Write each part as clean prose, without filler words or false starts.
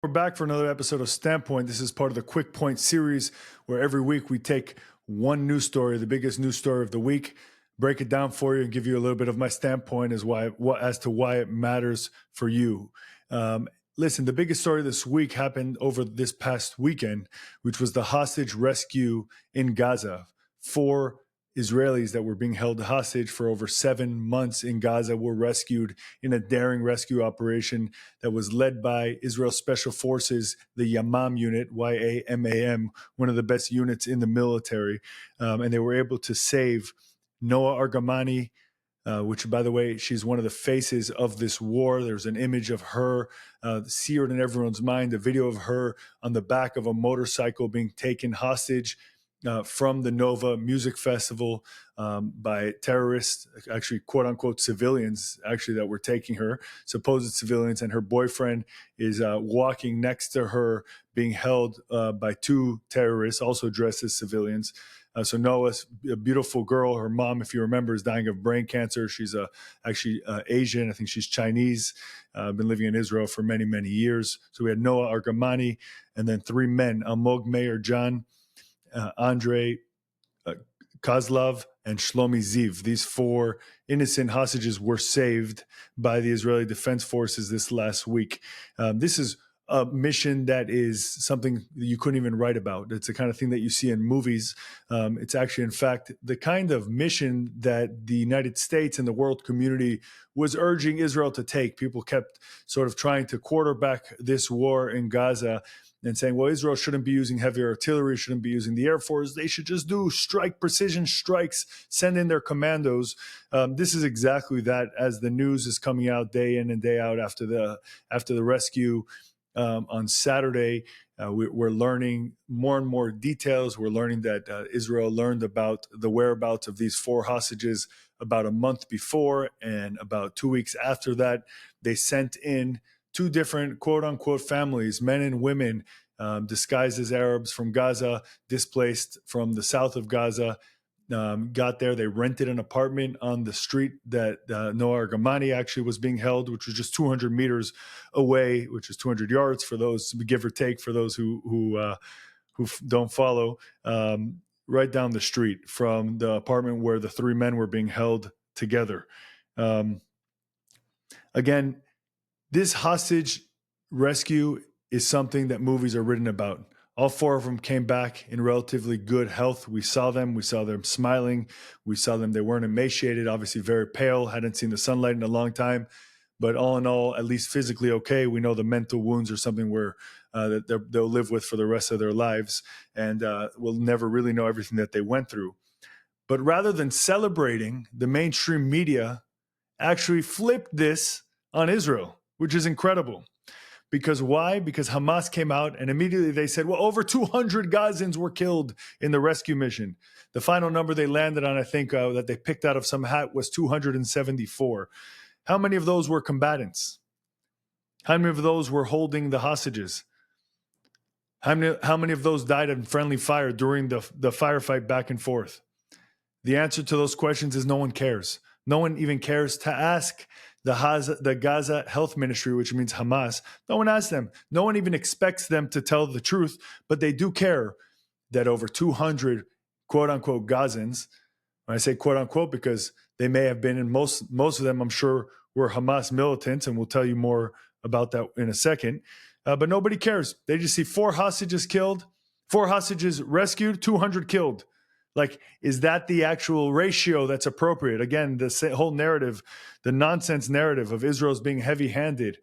We're back for another episode of Standpoint. This is part of the Quick Point series where every week we take one news story, the biggest news story of the week, break it down for you and give you a little bit of my standpoint as to why it matters for you. Listen, the biggest story this week happened over this past weekend, which was the hostage rescue in Gaza. 4 Israelis that were being held hostage for over 7 months in Gaza were rescued in a daring rescue operation that was led by Israel Special Forces, the Yamam unit, YAMAM, one of the best units in the military. And they were able to save Noah Argamani, which, by the way, she's one of the faces of this war. There's an image of her seared in everyone's mind, a video of her on the back of a motorcycle being taken hostage from the Nova Music Festival by terrorists, actually, quote unquote, civilians, actually, that were taking her, supposed civilians, and her boyfriend is walking next to her, being held by 2 terrorists, also dressed as civilians. So Noah's a beautiful girl. Her mom, if you remember, is dying of brain cancer. She's actually Asian. I think she's Chinese. Been living in Israel for many, many years. So we had Noah Argamani, and then 3 men, Almog Meir John, Andrei Kozlov, and Shlomi Ziv. These 4 innocent hostages were saved by the Israeli Defense Forces this last week. This is a mission that is something that you couldn't even write about. It's the kind of thing that you see in movies. It's actually, in fact, the kind of mission that the United States and the world community was urging Israel to take. People kept sort of trying to quarterback this war in Gaza and saying, well, Israel shouldn't be using heavy artillery, shouldn't be using the Air Force. They should just do precision strikes, send in their commandos. This is exactly that, as the news is coming out day in and day out after the rescue. On Saturday, we're learning more and more details. We're learning that Israel learned about the whereabouts of these 4 hostages about a month before, and about 2 weeks after that, they sent in 2 different quote-unquote families, men and women, disguised as Arabs from Gaza, displaced from the south of Gaza. Got there, they rented an apartment on the street that Noah Argamani actually was being held, which was just 200 meters away, which is 200 yards for those, give or take, for those who don't follow, right down the street from the apartment where the 3 men were being held together. Again, this hostage rescue is something that movies are written about. All 4 of them came back in relatively good health. We saw them smiling. We saw them, they weren't emaciated, obviously very pale, hadn't seen the sunlight in a long time. But all in all, at least physically okay. We know the mental wounds are something that they'll live with for the rest of their lives. And we'll never really know everything that they went through. But rather than celebrating, the mainstream media actually flipped this on Israel, which is incredible. Because why? Because Hamas came out and immediately they said, well, over 200 Gazans were killed in the rescue mission. The final number they landed on, I think, that they picked out of some hat was 274. How many of those were combatants? How many of those were holding the hostages? How many of those died in friendly fire during the firefight back and forth? The answer to those questions is no one cares. No one even cares to ask the Gaza Health Ministry, which means Hamas. No one asks them. No one even expects them to tell the truth, but they do care that over 200 quote-unquote Gazans, when I say quote-unquote because they may have been, and most of them, I'm sure, were Hamas militants, and we'll tell you more about that in a second. But nobody cares. They just see 4 hostages killed, 4 hostages rescued, 200 killed. Like, is that the actual ratio that's appropriate? Again, the whole narrative, the nonsense narrative of Israel's being heavy-handed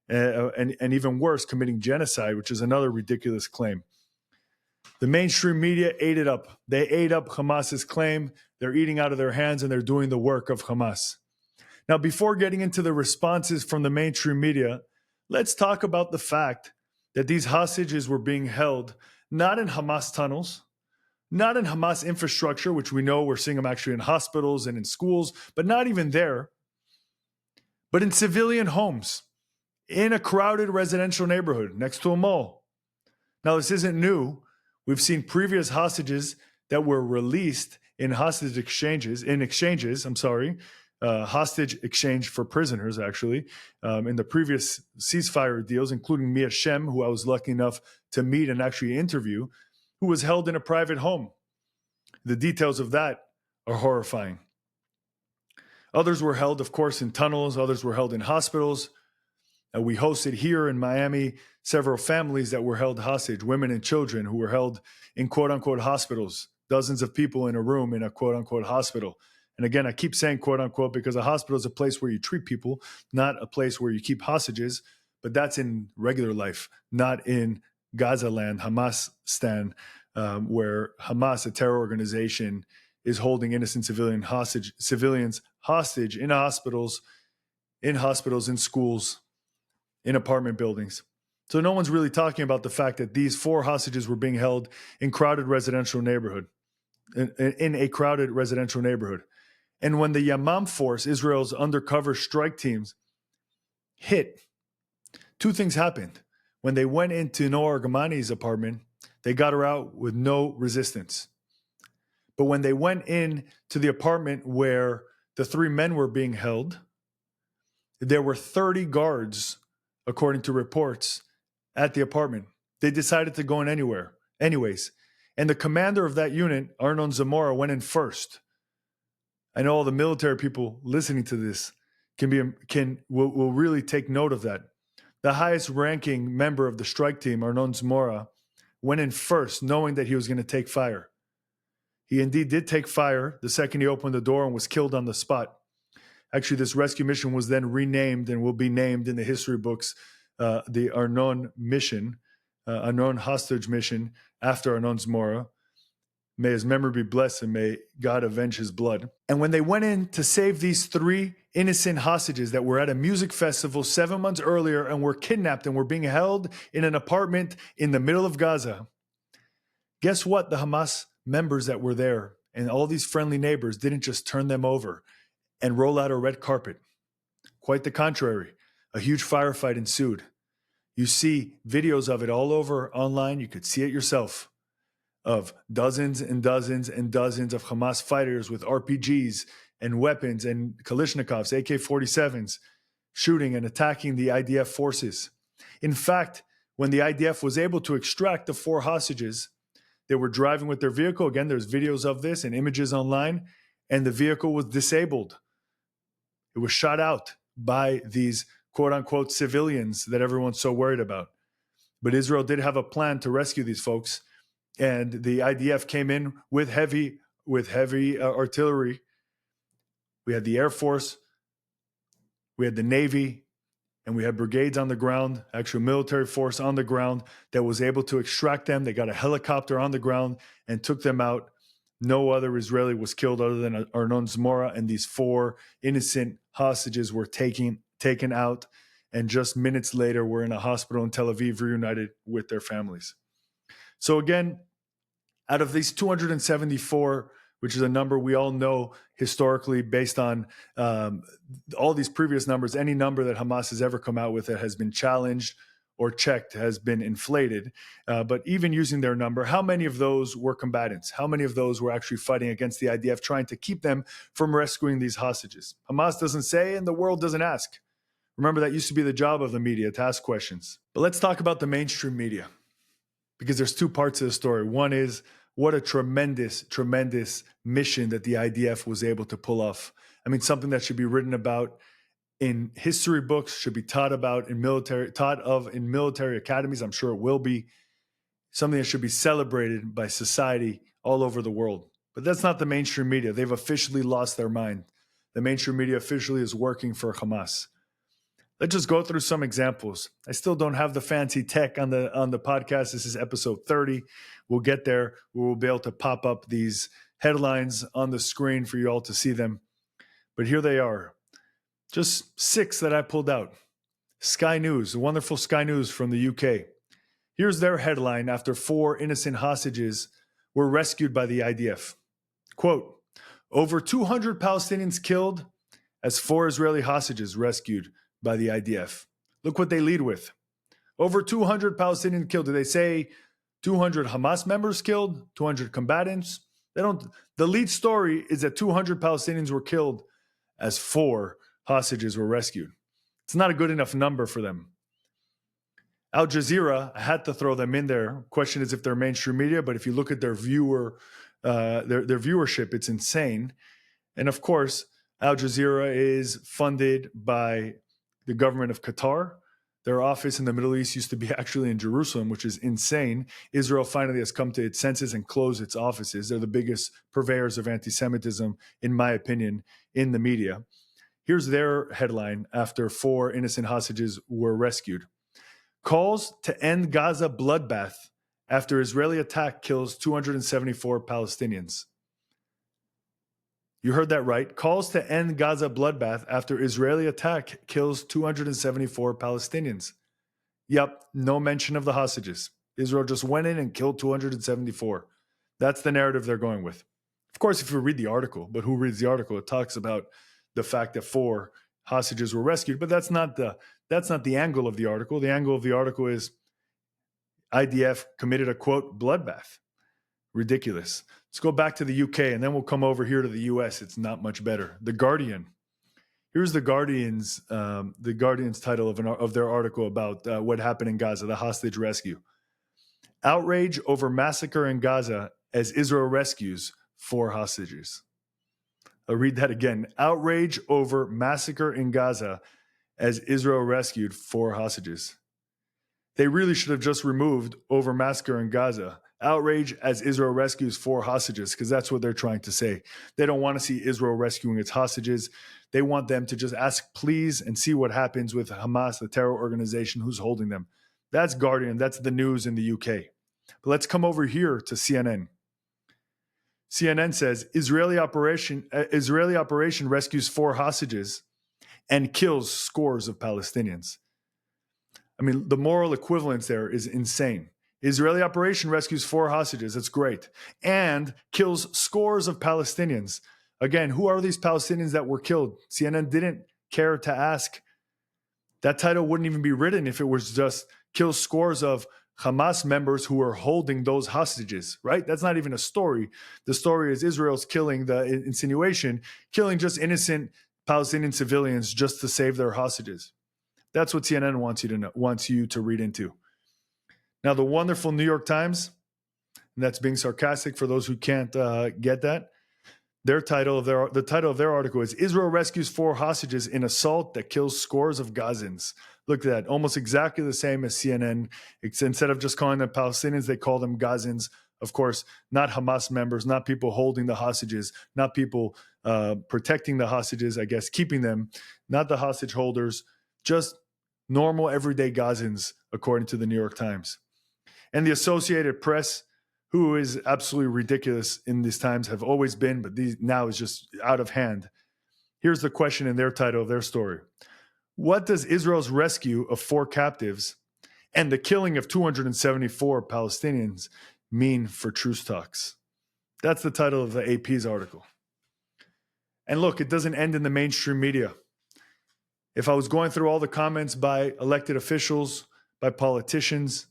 and even worse, committing genocide, which is another ridiculous claim. The mainstream media ate it up. They ate up Hamas's claim. They're eating out of their hands, and they're doing the work of Hamas. Now, before getting into the responses from the mainstream media, let's talk about the fact that these hostages were being held not in Hamas tunnels, not in Hamas infrastructure, which we know we're seeing them actually in hospitals and in schools, but not even there, but in civilian homes, in a crowded residential neighborhood next to a mall. Now, this isn't new. We've seen previous hostages that were released in hostage exchanges, hostage exchange for prisoners, actually, in the previous ceasefire deals, including Mia Shem, who I was lucky enough to meet and actually interview, who was held in a private home. The details of that are horrifying. Others were held, of course, in tunnels. Others were held in hospitals. We hosted here in Miami several families that were held hostage, women and children who were held in quote-unquote hospitals, dozens of people in a room in a quote-unquote hospital. And again, I keep saying quote-unquote because a hospital is a place where you treat people, not a place where you keep hostages. But that's in regular life, not in Gaza land, Hamas-stan, where Hamas, a terror organization, is holding innocent civilians hostage in hospitals, in schools, in apartment buildings. So no one's really talking about the fact that these 4 hostages were being held in a crowded residential neighborhood. And when the Yamam force, Israel's undercover strike teams, hit, 2 things happened. When they went into Noor Argamani's apartment, they got her out with no resistance. But when they went in to the apartment where the 3 men were being held, there were 30 guards, according to reports, at the apartment. They decided to go in anyways. And the commander of that unit, Arnon Zamora, went in first. I know all the military people listening to this will really take note of that. The highest ranking member of the strike team, Arnon Zamora, went in first, knowing that he was going to take fire. He indeed did take fire the second he opened the door and was killed on the spot. Actually, this rescue mission was then renamed and will be named in the history books the Arnon mission, Arnon hostage mission, after Arnon Zamora. May his memory be blessed and may God avenge his blood. And when they went in to save these 3 innocent hostages that were at a music festival 7 months earlier and were kidnapped and were being held in an apartment in the middle of Gaza, guess what? The Hamas members that were there and all these friendly neighbors didn't just turn them over and roll out a red carpet. Quite the contrary. A huge firefight ensued. You see videos of it all over online. You could see it yourself, of dozens and dozens and dozens of Hamas fighters with RPGs and weapons and Kalashnikovs, AK-47s, shooting and attacking the IDF forces. In fact, when the IDF was able to extract the 4 hostages, they were driving with their vehicle. Again, there's videos of this and images online, and the vehicle was disabled. It was shot out by these quote-unquote civilians that everyone's so worried about. But Israel did have a plan to rescue these folks, and the IDF came in with heavy artillery. We had the Air Force, we had the Navy, and we had brigades on the ground, actual military force on the ground that was able to extract them. They got a helicopter on the ground and took them out. No other Israeli was killed other than Arnon Zamora, and these 4 innocent hostages were taken out, and just minutes later were in a hospital in Tel Aviv reunited with their families. So again, out of these 274, which is a number we all know historically based on all these previous numbers, any number that Hamas has ever come out with that has been challenged or checked has been inflated. But even using their number, how many of those were combatants? How many of those were actually fighting against the IDF, trying to keep them from rescuing these hostages? Hamas doesn't say, and the world doesn't ask. Remember, that used to be the job of the media, to ask questions. But let's talk about the mainstream media, because there's 2 parts of the story. One is what a tremendous, tremendous mission that the IDF was able to pull off. I mean, something that should be written about in history books, should be taught in military academies. I'm sure it will be something that should be celebrated by society all over the world. But that's not the mainstream media. They've officially lost their mind. The mainstream media officially is working for Hamas. Let's just go through some examples. I still don't have the fancy tech on the podcast. This is episode 30. We'll get there. We'll be able to pop up these headlines on the screen for you all to see them. But here they are. Just 6 that I pulled out. Sky News, the wonderful Sky News from the UK. Here's their headline after 4 innocent hostages were rescued by the IDF. Quote, over 200 Palestinians killed as 4 Israeli hostages rescued by the IDF. Look what they lead with. Over 200 Palestinians killed. Do they say 200 Hamas members killed? 200 combatants? They don't. The lead story is that 200 Palestinians were killed as 4 hostages were rescued. It's not a good enough number for them. Al Jazeera, I had to throw them in there. Question is if they're mainstream media, but if you look at their their viewership, it's insane. And of course, Al Jazeera is funded by the government of Qatar. Their office in the Middle East used to be actually in Jerusalem, which is insane. Israel finally has come to its senses and closed its offices. They're the biggest purveyors of anti-Semitism, in my opinion, in the media. Here's their headline after 4 innocent hostages were rescued. Calls to end Gaza bloodbath after Israeli attack kills 274 Palestinians. You heard that right. Calls to end Gaza bloodbath after Israeli attack kills 274 Palestinians. Yep, no mention of the hostages. Israel just went in and killed 274. That's the narrative they're going with. Of course, if you read the article, but who reads the article? It talks about the fact that 4 hostages were rescued, but that's not the angle of the article. The angle of the article is IDF committed a, quote, bloodbath. Ridiculous. Let's go back to the UK and then we'll come over here to the US. It's not much better. The Guardian. Here's the Guardian's title of their article about what happened in Gaza, the hostage rescue. Outrage over massacre in Gaza as Israel rescues 4 hostages. I'll read that again. Outrage over massacre in Gaza as Israel rescued 4 hostages. They really should have just removed over massacre in Gaza. Outrage as Israel rescues 4 hostages, because that's what they're trying to say. They don't want to see Israel rescuing its hostages. They want them to just ask please and see what happens with Hamas, the terror organization who's holding them. That's Guardian. That's the news in the UK. But let's come over here to CNN. CNN says Israeli operation rescues 4 hostages and kills scores of Palestinians. I mean, the moral equivalence there is insane. Israeli operation rescues 4 hostages. That's great. And kills scores of Palestinians. Again, who are these Palestinians that were killed? CNN didn't care to ask. That title wouldn't even be written if it was just kills scores of Hamas members who are holding those hostages, right? That's not even a story. The story is Israel's killing, the insinuation, killing just innocent Palestinian civilians just to save their hostages. That's what CNN wants you to read into. Now, the wonderful New York Times, and that's being sarcastic for those who can't get that. The title of their article is Israel rescues 4 hostages in assault that kills scores of Gazans. Look at that, almost exactly the same as CNN. Instead of just calling them Palestinians, they call them Gazans. Of course, not Hamas members, not people holding the hostages, not people protecting the hostages, I guess, keeping them, not the hostage holders, just normal everyday Gazans, according to the New York Times. And the Associated Press, who is absolutely ridiculous in these times, have always been, but now is just out of hand. Here's the question in their title of their story. What does Israel's rescue of 4 captives and the killing of 274 Palestinians mean for truce talks? That's the title of the AP's article. And look, it doesn't end in the mainstream media. If I was going through all the comments by elected officials, by politicians,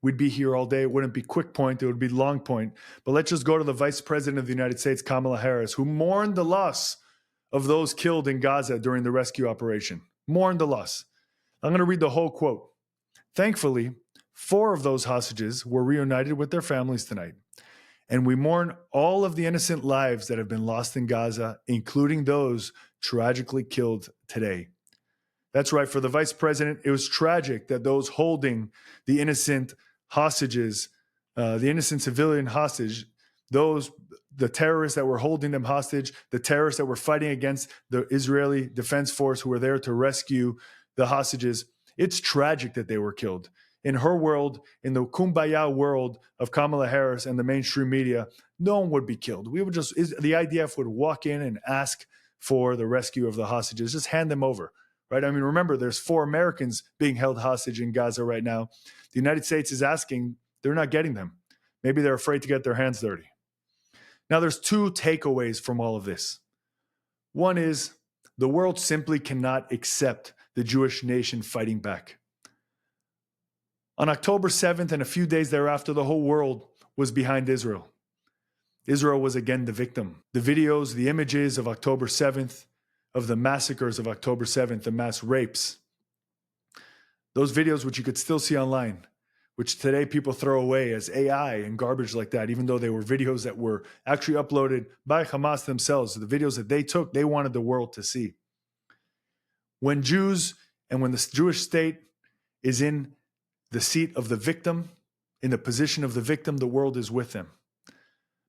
we'd be here all day. It wouldn't be quick point, it would be long point. But let's just go to the Vice President of the United States, Kamala Harris, who mourned the loss of those killed in Gaza during the rescue operation. Mourned the loss. I'm going to read the whole quote. Thankfully, 4 of those hostages were reunited with their families tonight. And we mourn all of the innocent lives that have been lost in Gaza, including those tragically killed today. That's right. For the vice president, it was tragic that those holding the innocent hostages, the innocent civilian hostage, the terrorists that were holding them hostage, the terrorists that were fighting against the Israeli Defense Force who were there to rescue the hostages, it's tragic that they were killed. In her world, in the kumbaya world of Kamala Harris and the mainstream media, no one would be killed. The IDF would walk in and ask for the rescue of the hostages, just hand them over, right? I mean, remember, there's 4 Americans being held hostage in Gaza right now. The United States is asking, they're not getting them. Maybe they're afraid to get their hands dirty. Now, there's 2 takeaways from all of this. One is the world simply cannot accept the Jewish nation fighting back. On October 7th and a few days thereafter, the whole world was behind Israel. Israel was again the victim. The videos, the images of October 7th, of the massacres of October 7th, the mass rapes. Those videos, which you could still see online, which today people throw away as AI and garbage like that, even though they were videos that were actually uploaded by Hamas themselves. The videos that they took, they wanted the world to see. When Jews and when the Jewish state is in the seat of the victim, in the position of the victim, the world is with them.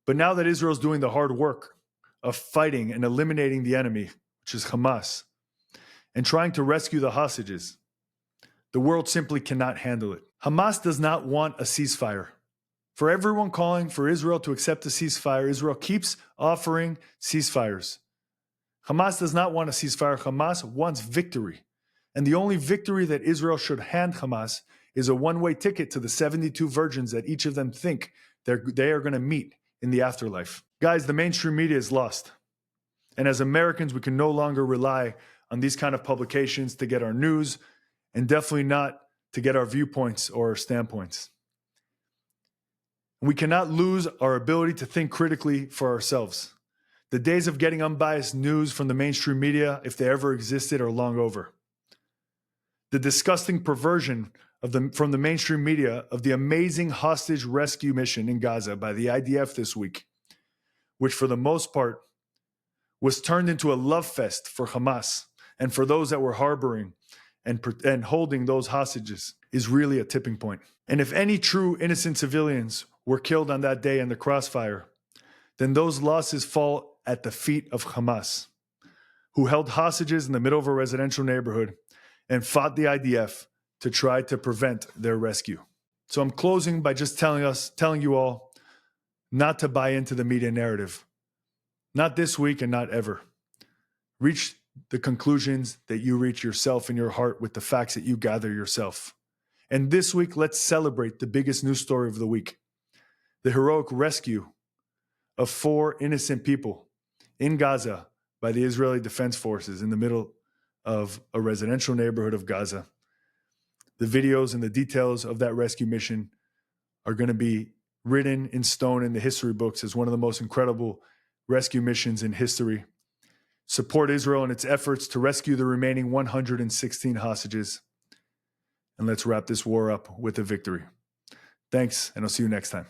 But now that Israel's doing the hard work of fighting and eliminating the enemy, which is Hamas, and trying to rescue the hostages, the world simply cannot handle it. Hamas does not want a ceasefire. For everyone calling for Israel to accept a ceasefire, Israel keeps offering ceasefires. Hamas does not want a ceasefire. Hamas wants victory. And the only victory that Israel should hand Hamas is a one-way ticket to the 72 virgins that each of them think they are going to meet in the afterlife. Guys, the mainstream media is lost. And as Americans, we can no longer rely on these kind of publications to get our news, and definitely not to get our viewpoints or our standpoints. We cannot lose our ability to think critically for ourselves. The days of getting unbiased news from the mainstream media, if they ever existed, are long over. The disgusting perversion from the mainstream media of the amazing hostage rescue mission in Gaza by the IDF this week, which for the most part was turned into a love fest for Hamas and for those that were harboring and holding those hostages, is really a tipping point. And if any true innocent civilians were killed on that day in the crossfire, then those losses fall at the feet of Hamas, who held hostages in the middle of a residential neighborhood and fought the IDF to try to prevent their rescue. So I'm closing by just telling you all not to buy into the media narrative. Not this week and not ever. Reach the conclusions that you reach yourself in your heart with the facts that you gather yourself. And this week, let's celebrate the biggest news story of the week: the heroic rescue of 4 innocent people in Gaza by the Israeli Defense Forces in the middle of a residential neighborhood of Gaza. The videos and the details of that rescue mission are going to be written in stone in the history books as one of the most incredible rescue missions in history. Support Israel in its efforts to rescue the remaining 116 hostages. And let's wrap this war up with a victory. Thanks, and I'll see you next time.